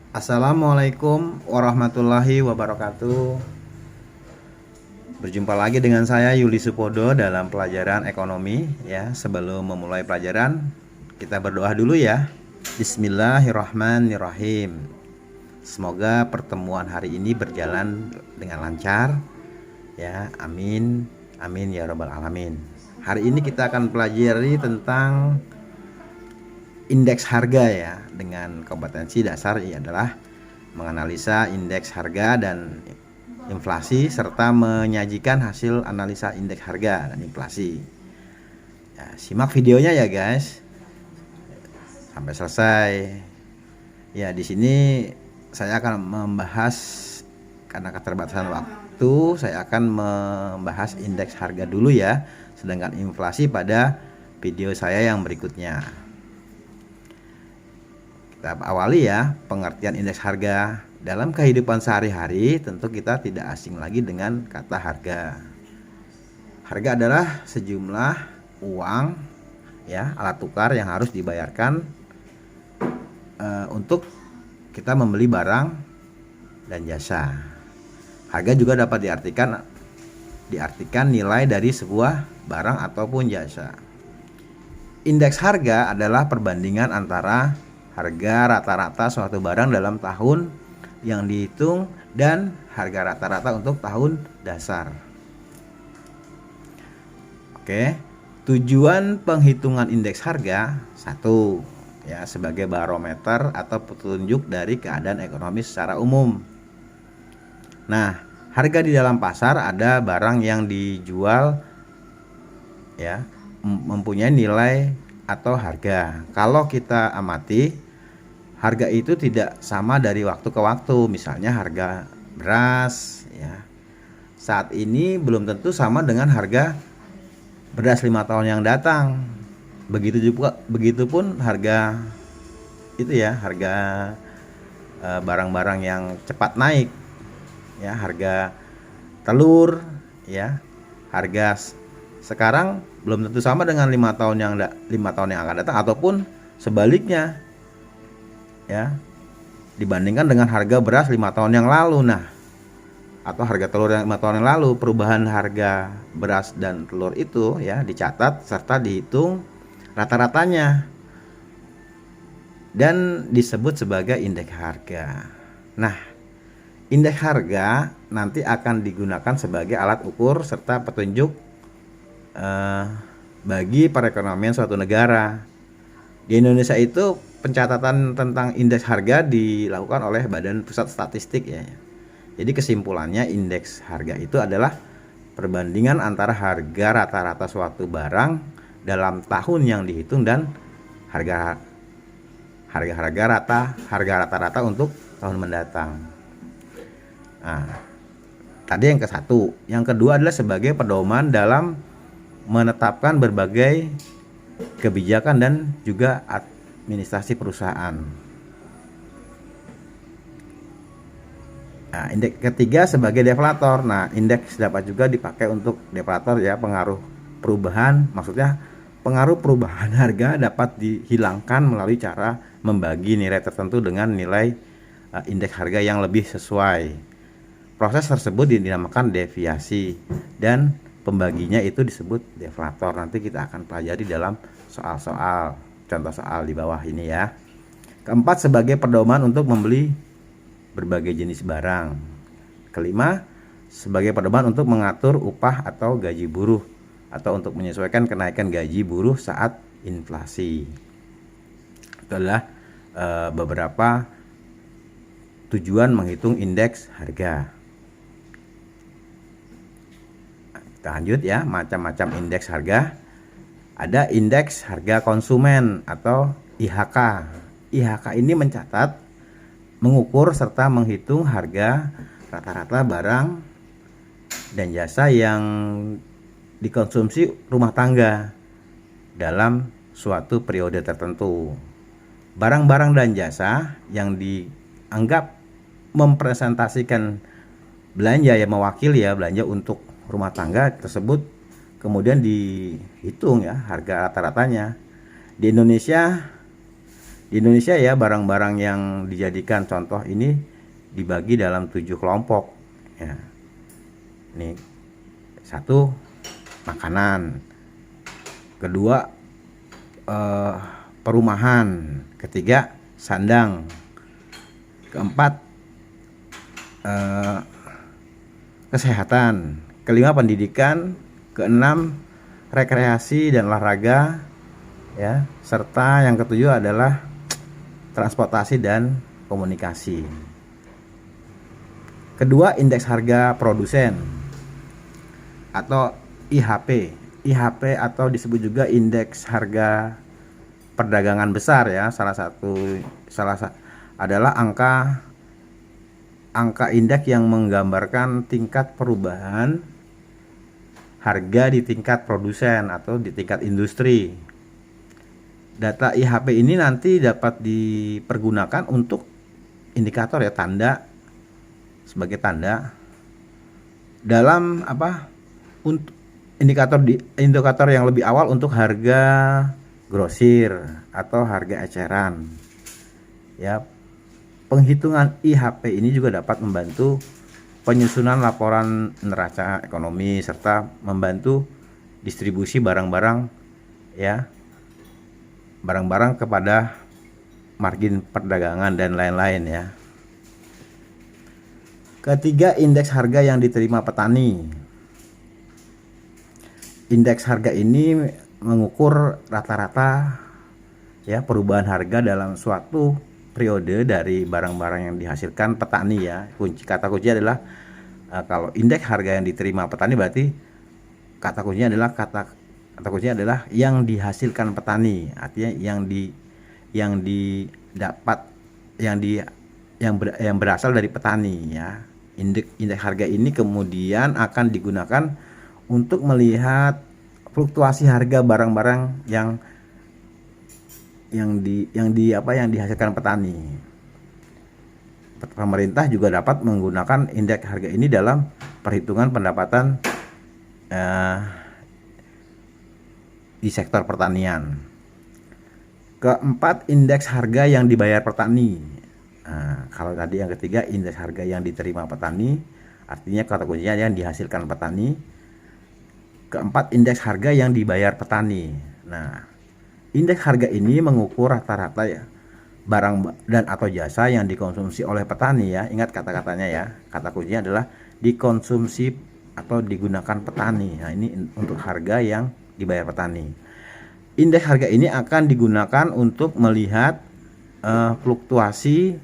Assalamualaikum warahmatullahi wabarakatuh. Berjumpa lagi dengan saya Yuli Supodo dalam pelajaran ekonomi ya. Sebelum memulai pelajaran, kita berdoa dulu ya. Bismillahirrahmanirrahim. Semoga pertemuan hari ini berjalan dengan lancar ya. Amin. Amin ya rabbal alamin. Hari ini kita akan pelajari tentang indeks harga ya, dengan kompetensi dasar adalah menganalisa indeks harga dan inflasi serta menyajikan hasil analisa indeks harga dan inflasi. Ya, simak videonya ya guys sampai selesai. Ya, di sini saya akan membahas, karena keterbatasan waktu, saya akan membahas indeks harga dulu ya, sedangkan inflasi pada video saya yang berikutnya. Kita awali ya, pengertian indeks harga. Dalam kehidupan sehari-hari tentu kita tidak asing lagi dengan kata harga. Harga adalah sejumlah uang ya, alat tukar yang harus dibayarkan untuk kita membeli barang dan jasa. Harga juga dapat diartikan nilai dari sebuah barang ataupun jasa. Indeks harga adalah perbandingan antara harga rata-rata suatu barang dalam tahun yang dihitung dan harga rata-rata untuk tahun dasar. Oke, tujuan penghitungan indeks harga satu ya, sebagai barometer atau petunjuk dari keadaan ekonomi secara umum. Nah, harga di dalam pasar ada barang yang dijual ya, mempunyai nilai atau harga. Kalau kita amati, harga itu tidak sama dari waktu ke waktu. Misalnya harga beras ya, saat ini belum tentu sama dengan harga beras 5 tahun yang datang. Begitupun harga itu ya, harga barang-barang yang cepat naik ya, harga telur ya, harga sekarang belum tentu sama dengan 5 tahun yang akan datang, ataupun sebaliknya ya, dibandingkan dengan harga beras 5 tahun yang lalu. Nah, atau harga telur yang 5 tahun yang lalu. Perubahan harga beras dan telur itu ya dicatat serta dihitung rata-ratanya dan disebut sebagai indeks harga. Nah, indeks harga nanti akan digunakan sebagai alat ukur serta petunjuk bagi perekonomian suatu negara. Di Indonesia itu pencatatan tentang indeks harga dilakukan oleh Badan Pusat Statistik ya. Jadi kesimpulannya, indeks harga itu ata perbandingan antara harga rata-rata suatu barang dalam tahun yang dihitung dan harga rata-rata untuk tahun mendatang. Nah, tadi yang ke satu. Yang kedua adalah sebagai pedoman dalam menetapkan berbagai kebijakan dan juga administrasi perusahaan. Nah, indeks ketiga sebagai deflator. Nah, indeks dapat juga dipakai untuk deflator ya, pengaruh perubahan. Maksudnya pengaruh perubahan harga dapat dihilangkan melalui cara membagi nilai tertentu dengan nilai indeks harga yang lebih sesuai. Proses tersebut dinamakan deviasi dan pembaginya itu disebut deflator. Nanti kita akan pelajari dalam soal-soal, contoh soal di bawah ini ya. Keempat, sebagai pedoman untuk membeli berbagai jenis barang. Kelima, sebagai pedoman untuk mengatur upah atau gaji buruh, atau untuk menyesuaikan kenaikan gaji buruh saat inflasi. Itu adalah beberapa tujuan menghitung indeks harga. Kita lanjut ya, macam-macam indeks harga. Ada indeks harga konsumen atau IHK. IHK ini mencatat, mengukur serta menghitung harga rata-rata barang dan jasa yang dikonsumsi rumah tangga dalam suatu periode tertentu. Barang-barang dan jasa yang dianggap mempresentasikan belanja ya, mewakili ya belanja untuk rumah tangga tersebut, kemudian dihitung ya harga rata-ratanya. Di Indonesia Di Indonesia ya, barang-barang yang dijadikan contoh ini dibagi dalam 7 kelompok ya. Ini satu, makanan. Kedua, perumahan. Ketiga, sandang. Keempat, kesehatan. Kelima, pendidikan. Keenam, rekreasi dan olahraga ya, serta yang ketujuh adalah transportasi dan komunikasi. Kedua, indeks harga produsen atau IHP. IHP atau disebut juga indeks harga perdagangan besar ya. Adalah angka indeks yang menggambarkan tingkat perubahan harga di tingkat produsen atau di tingkat industri. Data IHP ini nanti dapat dipergunakan untuk indikator ya, tanda sebagai tanda dalam untuk indikator yang lebih awal untuk harga grosir atau harga eceran ya. Penghitungan IHP ini juga dapat membantu penyusunan laporan neraca ekonomi serta membantu distribusi barang-barang ya, barang-barang kepada margin perdagangan dan lain-lain ya. Ketiga, indeks harga yang diterima petani. Indeks harga ini mengukur rata-rata ya perubahan harga dalam suatu periode dari barang-barang yang dihasilkan petani ya. Kata kunci adalah kalau indeks harga yang diterima petani berarti kata kuncinya adalah yang dihasilkan petani. Artinya yang berasal dari petani ya. Indeks harga ini kemudian akan digunakan untuk melihat fluktuasi harga barang-barang yang dihasilkan petani. Pemerintah juga dapat menggunakan indeks harga ini dalam perhitungan pendapatan di sektor pertanian. Keempat, indeks harga yang dibayar petani. Nah, kalau tadi yang ketiga indeks harga yang diterima petani, artinya kata kuncinya yang dihasilkan petani. Keempat, indeks harga yang dibayar petani. Nah, indeks harga ini mengukur rata-rata ya barang dan atau jasa yang dikonsumsi oleh petani ya. Ingat kata-katanya ya. Kata kuncinya adalah dikonsumsi atau digunakan petani. Nah, ini untuk harga yang dibayar petani. Indeks harga ini akan digunakan untuk melihat fluktuasi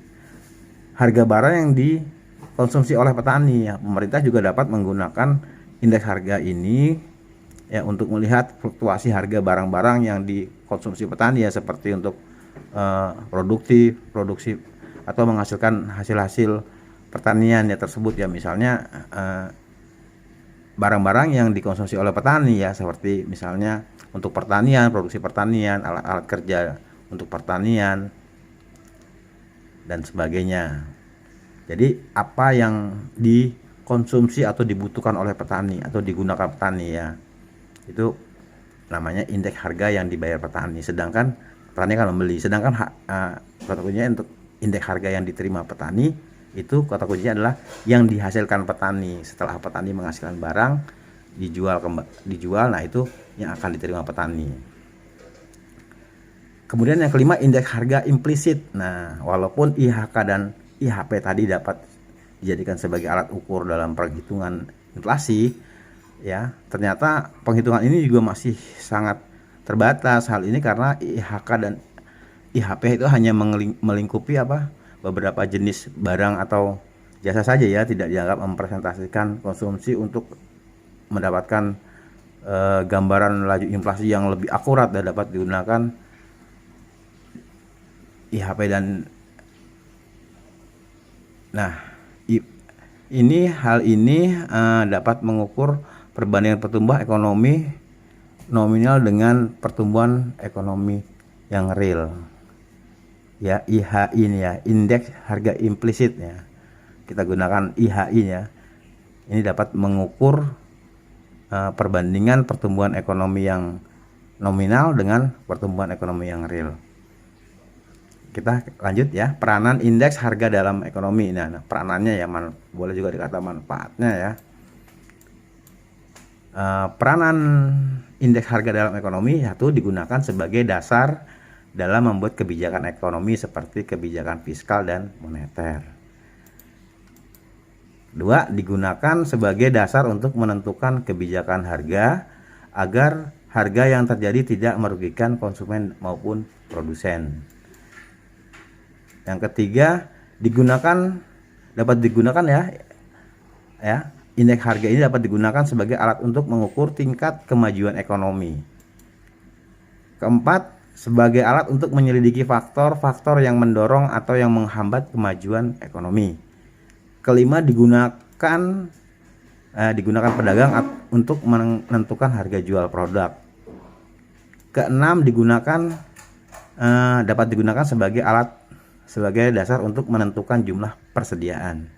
harga barang yang dikonsumsi oleh petani ya. Pemerintah juga dapat menggunakan indeks harga ini ya untuk melihat fluktuasi harga barang-barang yang dikonsumsi petani ya, seperti untuk produksi atau menghasilkan hasil-hasil pertanian ya tersebut ya. Misalnya barang-barang yang dikonsumsi oleh petani ya, seperti misalnya untuk pertanian, produksi pertanian, alat-alat kerja untuk pertanian dan sebagainya. Jadi apa yang dikonsumsi atau dibutuhkan oleh petani atau digunakan petani ya, itu namanya indeks harga yang dibayar petani. Sedangkan petani kan membeli. Sedangkan kata kuncinya untuk indeks harga yang diterima petani itu kata kuncinya adalah yang dihasilkan petani. Setelah petani menghasilkan barang dijual, nah itu yang akan diterima petani. Kemudian yang kelima, indeks harga implisit. Nah, walaupun IHK dan IHP tadi dapat dijadikan sebagai alat ukur dalam perhitungan inflasi ya, ternyata penghitungan ini juga masih sangat terbatas. Hal ini karena IHK dan IHP itu hanya melingkupi beberapa jenis barang atau jasa saja ya, tidak dianggap mempresentasikan konsumsi untuk mendapatkan gambaran laju inflasi yang lebih akurat dan dapat digunakan IHP dan hal ini dapat mengukur perbandingan pertumbuhan ekonomi nominal dengan pertumbuhan ekonomi yang real ya. IHI ini ya, indeks harga implisit ya, kita gunakan IHI ya. Ini dapat mengukur perbandingan pertumbuhan ekonomi yang nominal dengan pertumbuhan ekonomi yang real. kita lanjut ya, peranan indeks harga dalam ekonomi. Nah, peranannya ya, boleh juga dikata manfaatnya ya. Peranan indeks harga dalam ekonomi satu, digunakan sebagai dasar dalam membuat kebijakan ekonomi seperti kebijakan fiskal dan moneter. Dua, digunakan sebagai dasar untuk menentukan kebijakan harga agar harga yang terjadi tidak merugikan konsumen maupun produsen. Yang ketiga, dapat digunakan ya, indeks harga ini dapat digunakan sebagai alat untuk mengukur tingkat kemajuan ekonomi. Keempat, sebagai alat untuk menyelidiki faktor-faktor yang mendorong atau yang menghambat kemajuan ekonomi. Kelima, digunakan pedagang untuk menentukan harga jual produk. Keenam, dapat digunakan sebagai dasar untuk menentukan jumlah persediaan.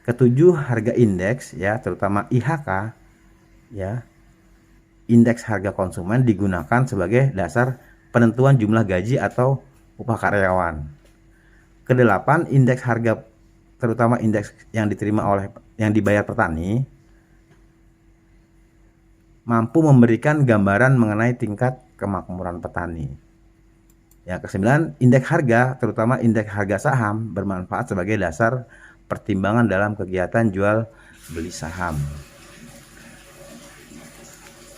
Ketujuh, harga indeks ya, terutama IHK ya, indeks harga konsumen, digunakan sebagai dasar penentuan jumlah gaji atau upah karyawan. Kedelapan, indeks harga, terutama indeks yang dibayar petani, mampu memberikan gambaran mengenai tingkat kemakmuran petani. Yang kesembilan, indeks harga, terutama indeks harga saham, bermanfaat sebagai dasar pertimbangan dalam kegiatan jual beli saham.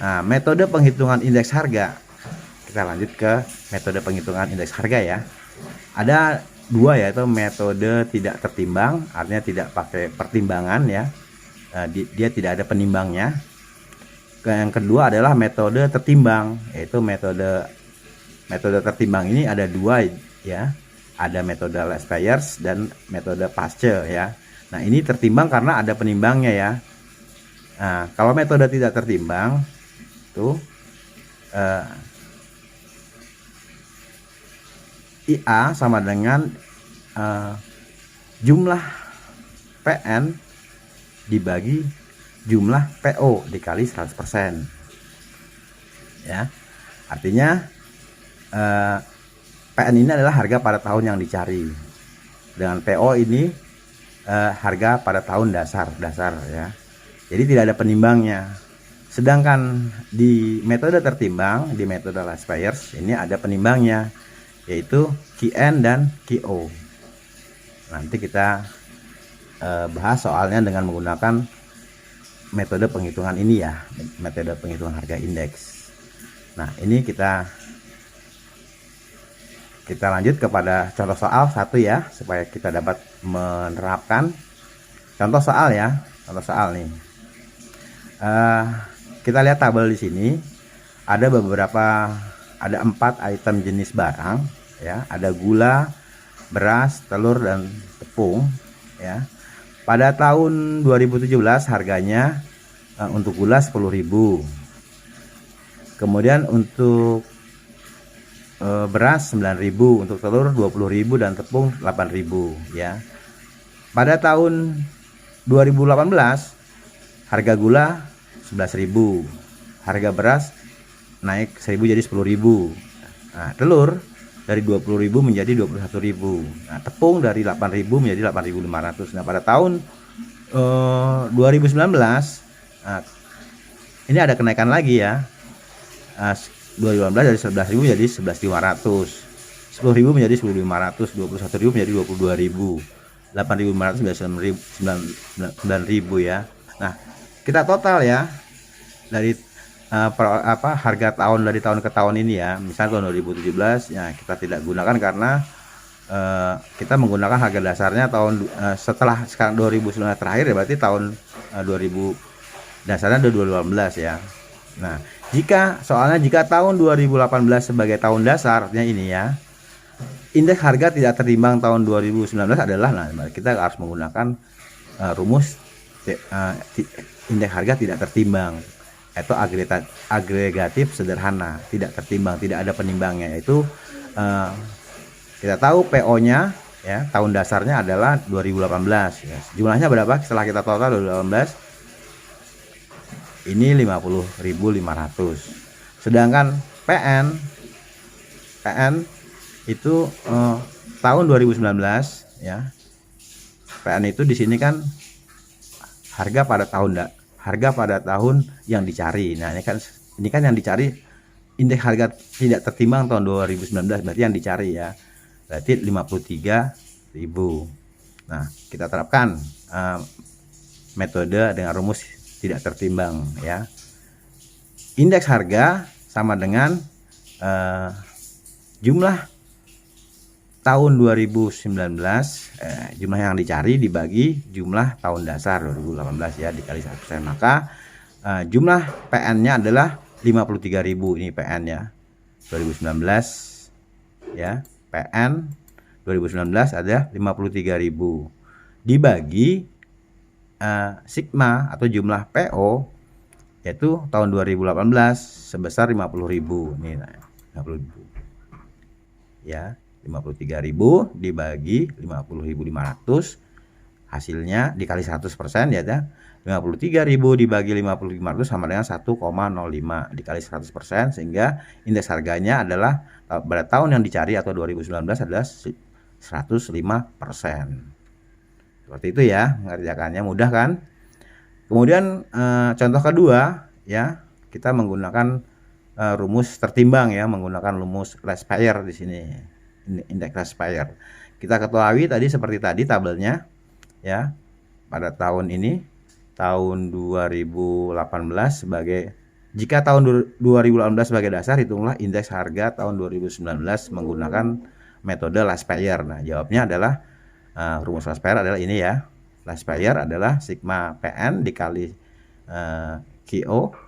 Nah, metode penghitungan indeks harga. Kita lanjut ke metode penghitungan indeks harga ya. Ada dua, yaitu metode tidak tertimbang, artinya tidak pakai pertimbangan ya. Dia tidak ada penimbangnya. Yang kedua adalah metode tertimbang, yaitu metode tertimbang ini ada dua ya. Ada metode Less Payers dan metode Pasche ya. Nah, ini tertimbang karena ada penimbangnya ya. Nah, kalau metode tidak tertimbang tuh IA sama dengan jumlah PN dibagi jumlah PO dikali 100% ya. Artinya PN ini adalah harga pada tahun yang dicari, dengan PO ini harga pada tahun dasar ya. Jadi tidak ada penimbangnya. Sedangkan di metode tertimbang, di metode Less Payers, ini ada penimbangnya, yaitu QN dan QO. Nanti kita bahas soalnya dengan menggunakan metode penghitungan ini ya, metode penghitungan harga indeks. Nah, ini kita lanjut kepada contoh soal satu ya, supaya kita dapat menerapkan. Contoh soal ya, contoh soal nih. Kita lihat tabel di sini. Ada 4 item jenis barang ya. Ada gula, beras, telur, dan tepung ya. Pada tahun 2017 harganya untuk gula 10.000. Kemudian untuk beras 9.000, untuk telur 20.000, dan tepung 8.000 ya. Pada tahun 2018 harga gula 11.000, harga beras naik 1.000 jadi 10.000. Nah, telur dari 20.000 menjadi 21.000. Nah, tepung dari 8.000 menjadi 8.500. Nah, pada tahun 2019 ini ada kenaikan lagi ya. 2018 dari 11.000 menjadi 11.500, 10.000 menjadi 10.500, 21.000 menjadi 22.000, 8.500 menjadi 9.000 ya. Nah, kita total ya dari harga tahun dari tahun ke tahun ini ya. Misalnya tahun 2017 ya kita tidak gunakan karena kita menggunakan harga dasarnya tahun setelah sekarang 2019 terakhir ya, berarti tahun 2000 dasarnya 2018 ya. Nah, jika tahun 2018 sebagai tahun dasar, artinya ini ya, indeks harga tidak tertimbang tahun 2019 adalah, nah kita harus menggunakan rumus indeks harga tidak tertimbang, yaitu agregatif sederhana, tidak tertimbang, tidak ada penimbangnya. Yaitu kita tahu PO-nya ya, tahun dasarnya adalah 2018 ya. Jumlahnya berapa setelah kita total 2018? Ini 50.500. Sedangkan PN itu tahun 2019 ya. PN itu di sini kan harga pada tahun yang dicari. Nah, ini kan yang dicari indeks harga tidak tertimbang tahun 2019, berarti yang dicari ya. Berarti 53.000. Nah, kita terapkan metode dengan rumus tidak tertimbang ya. Indeks harga sama dengan jumlah tahun 2019, jumlah yang dicari dibagi jumlah tahun dasar 2018 ya, dikali 100%, maka jumlah PN-nya adalah 53.000. Ini PN ya 2019 ya, PN 2019 ada 53.000 dibagi sigma atau jumlah PO yaitu tahun 2018 sebesar 50.000. Ini 50.000 ya. 53.000 dibagi 50.500, hasilnya dikali 100% ya. 53.000 dibagi 50.500 sama dengan 1,05 dikali 100%, sehingga indeks harganya adalah pada tahun yang dicari atau 2019 adalah 105%. Seperti itu ya, mengerjakannya mudah kan. Kemudian contoh kedua ya, kita menggunakan rumus tertimbang ya, menggunakan rumus Laspeyres di sini. Indeks Laspeyres. Kita ketahui tadi seperti tadi tabelnya ya. Pada tahun ini tahun 2018 sebagai, jika tahun 2018 sebagai dasar, hitunglah indeks harga tahun 2019 menggunakan metode Laspeyres. Nah, jawabnya adalah rumus Laspeyres adalah ini ya. Laspeyres adalah sigma PN dikali QO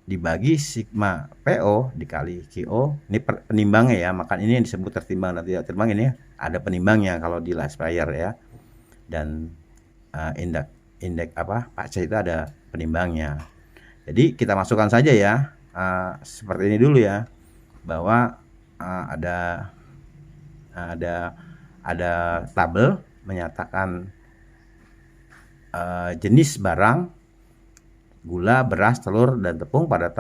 dibagi sigma PO dikali QO. Ini penimbangnya ya, maka ini yang disebut tertimbang dan tidak tertimbang. Ini ada penimbangnya kalau di Laspeyres ya. Dan indeks PACE itu ada penimbangnya. Jadi kita masukkan saja ya, seperti ini dulu ya, bahwa ada tabel menyatakan jenis barang gula, beras, telur, dan tepung pada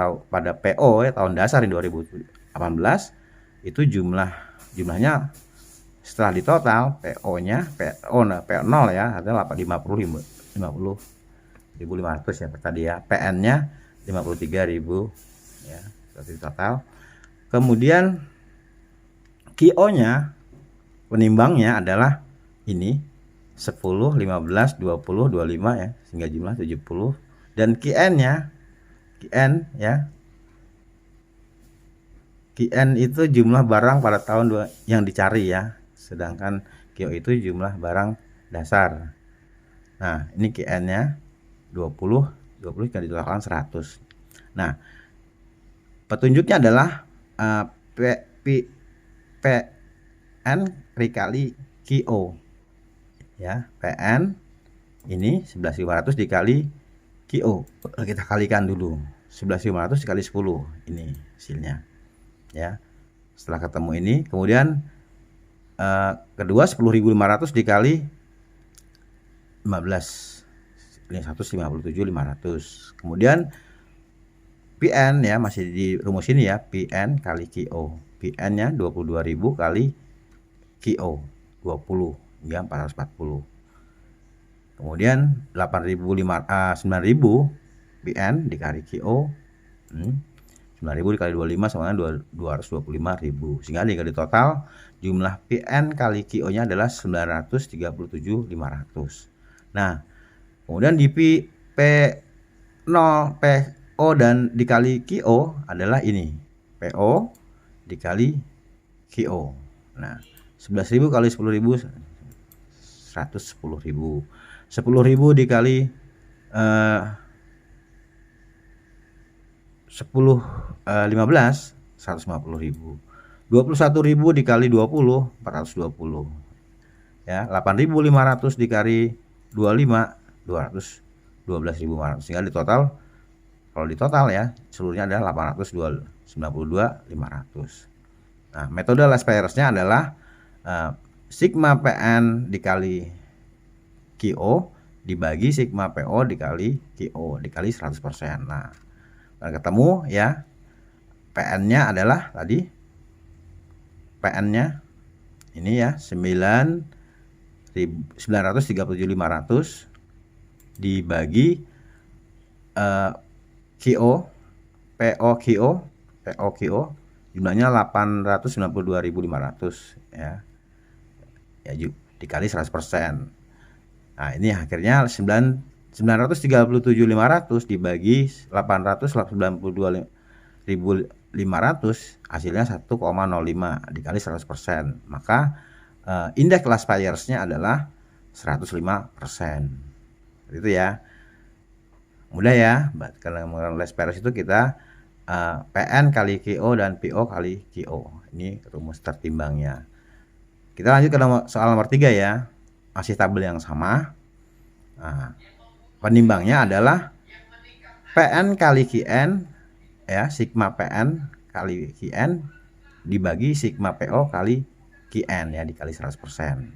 PO ya, tahun dasar di 2018 itu jumlahnya setelah ditotal PO-nya PO0 ya adalah 50.500 ya tadi ya, PN-nya 53.000 ya, seperti total. Kemudian QO-nya penimbangnya adalah ini 10, 15, 20, 25 ya, sehingga jumlah 70. Dan QN ya, QN itu jumlah barang pada tahun yang dicari ya, sedangkan QO itu jumlah barang dasar. Nah, ini QN-nya 20 kan ditotalkan 100. Nah, petunjuknya adalah PN dikali QO ya. PN ini 11.500 dikali QO, kita kalikan dulu 11.500 dikali 10, ini hasilnya ya. Setelah ketemu ini, kemudian kedua 10.500 dikali 15, ini 157.500. Kemudian PN ya, masih di rumus ini ya, PN kali QO. PN nya 22.000 kali QO 20 ya, 440. Kemudian 9.000 PN dikali QO, 9.000 dikali 25 sama dengan 225.000, sehingga dikali total jumlah PN kali QO nya adalah 937.500. Nah, kemudian di P0 PO dan dikali QO adalah ini, PO dikali QO. Nah, 11.000 kali 10.000 110.000. 10.000 dikali 15 150.000. 21.000 dikali 20 420 ya. 8.500 dikali 25 212.500, sehingga di total, kalau di total ya seluruhnya adalah 892.500. Nah, metode Laspeyres-nya adalah sigma PN dikali QO dibagi sigma PO dikali QO dikali 100%. Nah, ketemu ya, PN-nya adalah tadi PN-nya ini ya 937.500 dibagi QO PO jumlahnya 892.500 ya. Ya dikali 100%. Nah, ini akhirnya 937.500 dibagi 892.500 hasilnya 1,05 dikali 100%. Maka indeks last buyers-nya adalah 105%. Itu ya. Mudah ya. Kalau menggunakan last buyers itu kita PN kali QO dan PO kali QO. Ini rumus tertimbangnya. Kita lanjut ke soal nomor 3 ya. Masih tabel yang sama. Nah, penimbangnya adalah PN kali QN ya, sigma PN kali QN dibagi sigma PO kali QN ya, dikali 100%.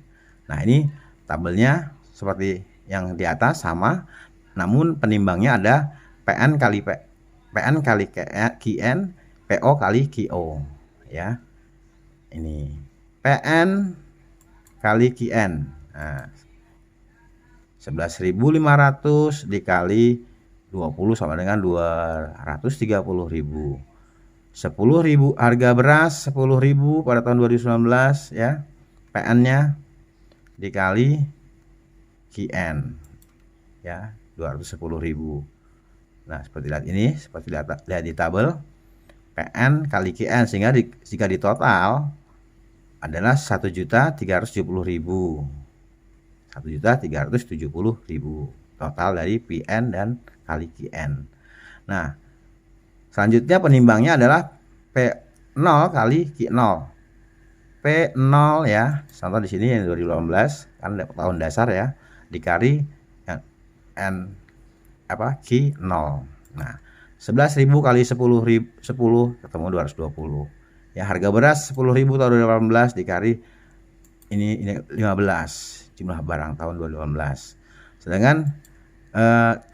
Nah, ini tabelnya seperti yang di atas sama, namun penimbangnya ada PN kali QN, PO kali QO ya. Ini PN kali QN. Nah, 11.500 dikali 20 sama dengan 230.000. 10.000 harga beras 10.000 pada tahun 2019 ya. PN-nya dikali QN ya, 210.000. Nah, seperti lihat ini, seperti lihat di tabel PN kali QN, sehingga jika di total adalah 1.370.000. 1.370.000 total dari PN dan kali QN. Nah, selanjutnya penimbangnya adalah P0 kali Q0. P0 ya, contoh di sini yang 2018 kan tahun dasar ya, dikali N Q0. Nah, 11.000 kali 10 ketemu 220. Ya, harga beras 10.000 tahun 2018 dikali ini 15 jumlah barang tahun 2018. Sedangkan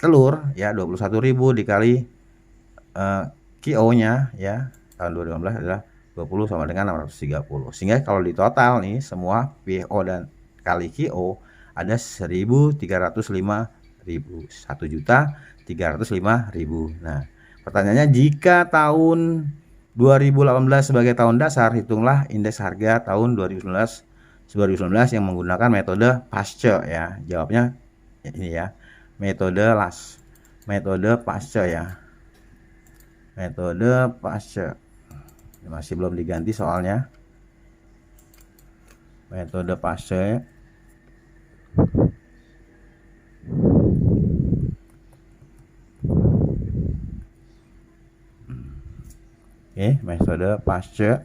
telur ya 21.000 dikali QO-nya ya tahun 2018 adalah 20 sama dengan 630. Sehingga kalau di total nih semua PO dan kali QO ada 1.305.000, 1.305.000. Nah, pertanyaannya, jika tahun 2018 sebagai tahun dasar, hitunglah indeks harga tahun 2019 yang menggunakan metode Pasce ya. Jawabnya ini ya, metode Pasce ya. Metode Pasce. Masih belum diganti soalnya. Metode Pasce. Oke, metode Pasce.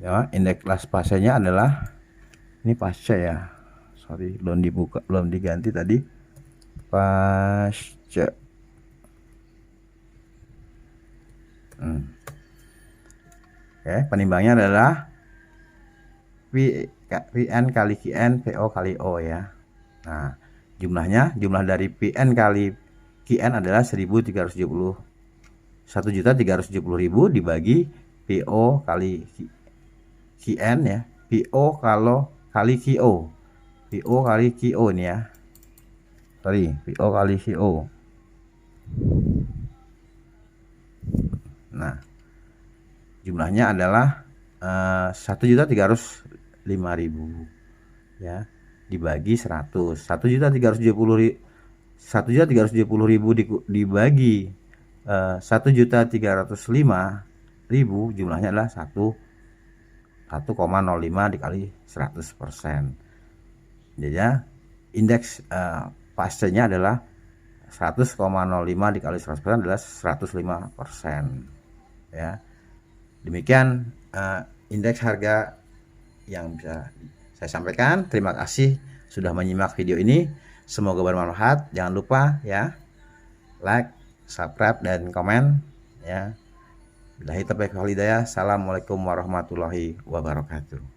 Ya, indeks kelas Pasce-nya adalah ini Pasce ya. Sorry, belum dibuka, belum diganti tadi. Pasce. Oke, penimbangnya adalah PN kali QN, PO kali O ya. Nah, jumlah dari PN kali QN adalah 1.370.000 dibagi PO kali QN ya. PO kali QO. PO kali QO ini ya. Sorry, PO kali QO. Nah, jumlahnya adalah 1.305.000 ya, dibagi 100. 1.370.000 dibagi 1.305.000 jumlahnya adalah 1,05 dikali 100%. Jadi ya, indeks Pasce-nya adalah 100,05 dikali 100% adalah 105% ya. Demikian indeks harga yang bisa saya sampaikan. Terima kasih sudah menyimak video ini. Semoga bermanfaat. Jangan lupa ya, like, subscribe, dan komen ya. Billahi taufiq wal hidayah. Assalamualaikum warahmatullahi wabarakatuh.